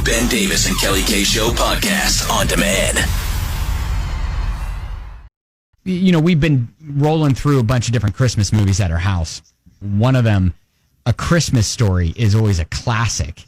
The Ben Davis and Kelly K Show podcast on demand. You know, we've been rolling through a bunch of different Christmas movies at our house. One of them, A Christmas Story, is always a classic.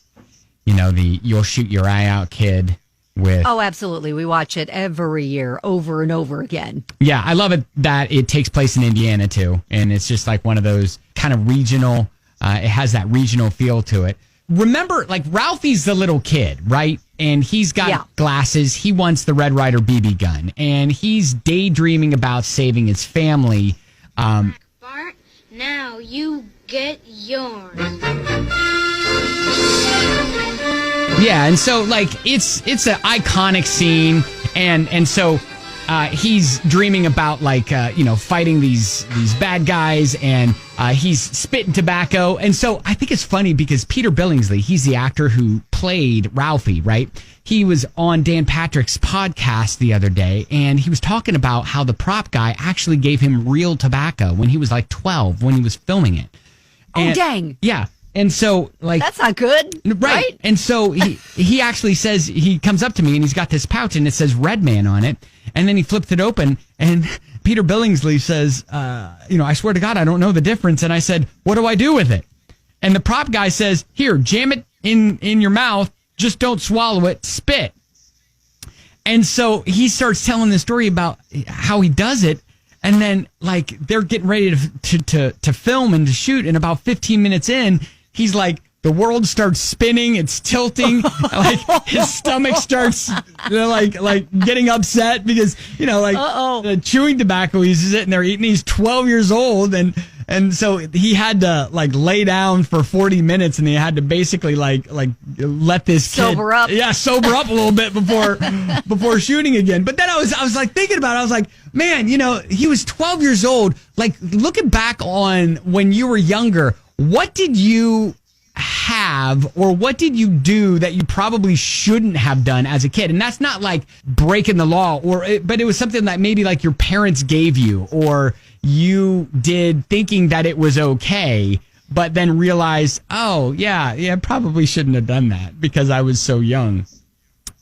You know, the You'll Shoot Your Eye Out kid with... Oh, absolutely. We watch it every year over and over again. Yeah, I love it that it takes place in Indiana, too. And it's just like one of those kind of regional... it has that regional feel to it. Remember, like, Ralphie's the little kid, right? And he's got glasses. He wants the Red Ryder BB gun. And he's daydreaming about saving his family. Bart, now you get yours. Yeah, and so, like, it's an iconic scene. And so he's dreaming about, like, fighting these bad guys. And he's spitting tobacco. And so I think it's funny because Peter Billingsley, he's the actor who played Ralphie, right? He was on Dan Patrick's podcast the other day, and he was talking about how the prop guy actually gave him real tobacco when he was like 12 when he was filming it. And, oh, dang. Yeah. And so, like... That's not good, right? And so he actually says, he comes up to me and he's got this pouch and it says Red Man on it. And then he flips it open and Peter Billingsley says, I swear to God, I don't know the difference. And I said, what do I do with it? And the prop guy says, here, jam it in your mouth. Just don't swallow it. Spit. And so he starts telling the story about how he does it. And then, like, they're getting ready to film and to shoot. And about 15 minutes in, he's like, the world starts spinning. It's tilting. Like, his stomach starts, like getting upset because, the chewing tobacco, he's sitting there eating. He's 12 years old. And so he had to, like, lay down for 40 minutes, and he had to basically, like let this kid... Sober up. Yeah, sober up a little bit before shooting again. But then I was like, thinking about it. I was like, man, he was 12 years old. Like, looking back on when you were younger, what did you have or what did you do that you probably shouldn't have done as a kid? And that's not like breaking the law, but it was something that maybe like your parents gave you or you did thinking that it was okay, but then realized, oh, yeah, probably shouldn't have done that because I was so young.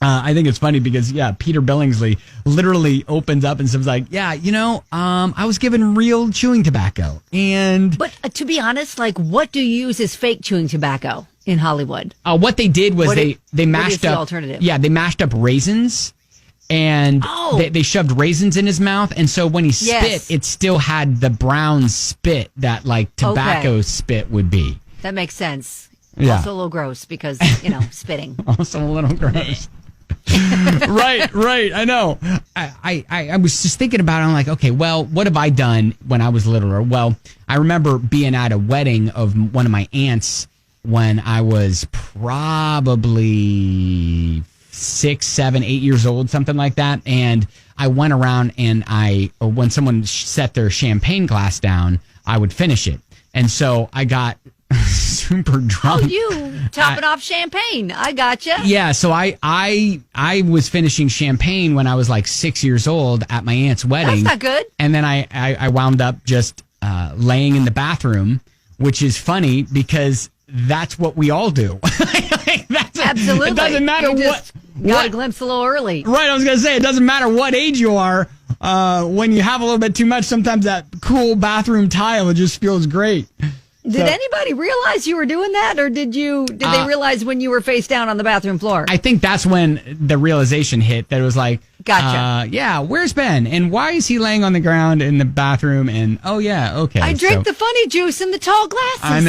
I think it's funny because, Peter Billingsley literally opens up and says, like, I was given real chewing tobacco. But to be honest, like, what do you use as fake chewing tobacco in Hollywood? What they did was they mashed up. The alternative? Yeah, they mashed up raisins. And they shoved raisins in his mouth. And so when he spit, it still had the brown spit that, like, tobacco spit would be. That makes sense. Yeah. Also a little gross because, spitting. Also a little gross. Right. I know. I was just thinking about it. I'm like, okay, well, what have I done when I was littler? Well, I remember being at a wedding of one of my aunts when I was probably 6, 7, 8 years old, something like that. And I went around and when someone set their champagne glass down, I would finish it. And so I got super drunk. Oh, you topping off champagne. I gotcha. Yeah, so I was finishing champagne when I was like 6 years old at my aunt's wedding. That's not good. And then I wound up just laying in the bathroom, which is funny because that's what we all do. Absolutely. It doesn't matter what. Got a glimpse a little early. Right, I was going to say, it doesn't matter what age you are. When you have a little bit too much, sometimes that cool bathroom tile, it just feels great. Did anybody realize you were doing that, or did they realize when you were face down on the bathroom floor? I think that's when the realization hit that it was like, gotcha. Where's Ben? And why is he laying on the ground in the bathroom? And okay. I drank the funny juice in the tall glasses. I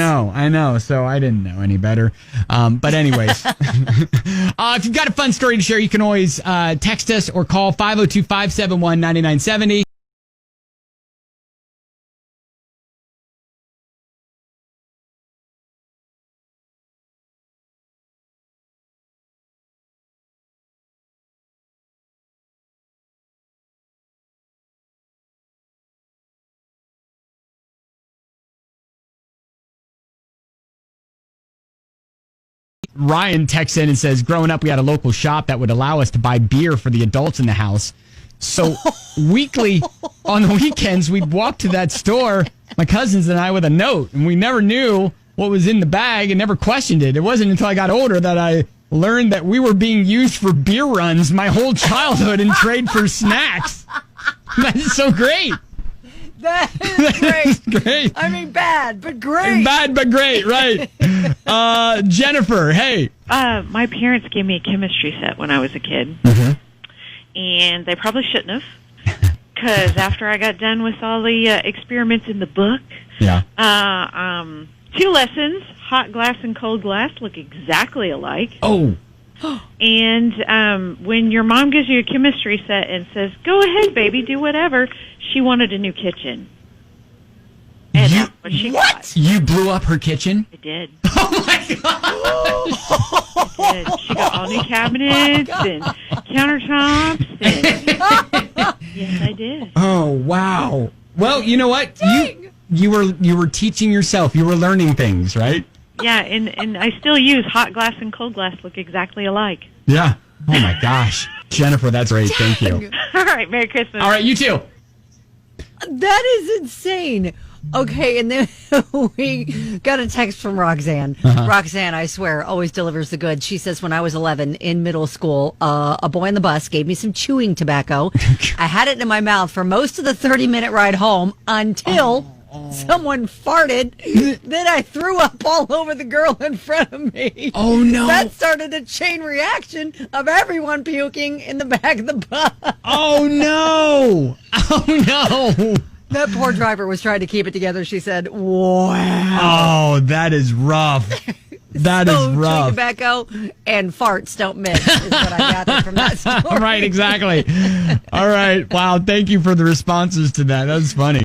know. So I didn't know any better. But anyways, if you've got a fun story to share, you can always text us or call 502-571-9970. Ryan texts in and says, growing up, we had a local shop that would allow us to buy beer for the adults in the house. So weekly, on the weekends, we'd walk to that store, my cousins and I, with a note. And we never knew what was in the bag and never questioned it. It wasn't until I got older that I learned that we were being used for beer runs my whole childhood and trade for snacks. That is so great. That is great. Great. I mean, bad, but great. Bad, but great, right. Jennifer, hey. My parents gave me a chemistry set when I was a kid. And they probably shouldn't have. Because after I got done with all the experiments in the book, 2 lessons, hot glass and cold glass, look exactly alike. Oh. And when your mom gives you a chemistry set and says, go ahead, baby, do whatever, she wanted a new kitchen. And that's what she got. You blew up her kitchen? I did. Oh, my God. I did. She got all new cabinets and countertops. And yes, I did. Oh, wow. Well, you know what? You were teaching yourself. You were learning things, right? Yeah, and I still use hot glass and cold glass look exactly alike. Yeah. Oh, my gosh. Jennifer, that's great. Thank you. All right, Merry Christmas. All right, you too. That is insane. Okay, and then we got a text from Roxanne. Roxanne, I swear, always delivers the goods. She says, when I was 11 in middle school, a boy on the bus gave me some chewing tobacco. I had it in my mouth for most of the 30-minute ride home until someone farted. Then I threw up all over the girl in front of me. Oh, no. That started a chain reaction of everyone puking in the back of the bus. Oh, no. Oh, no. That poor driver was trying to keep it together. She said, wow. Oh, that is rough. That is rough. Chewing tobacco and farts don't mix is what I gathered from that story. Right, exactly. All right. Wow. Thank you for the responses to that. That was funny.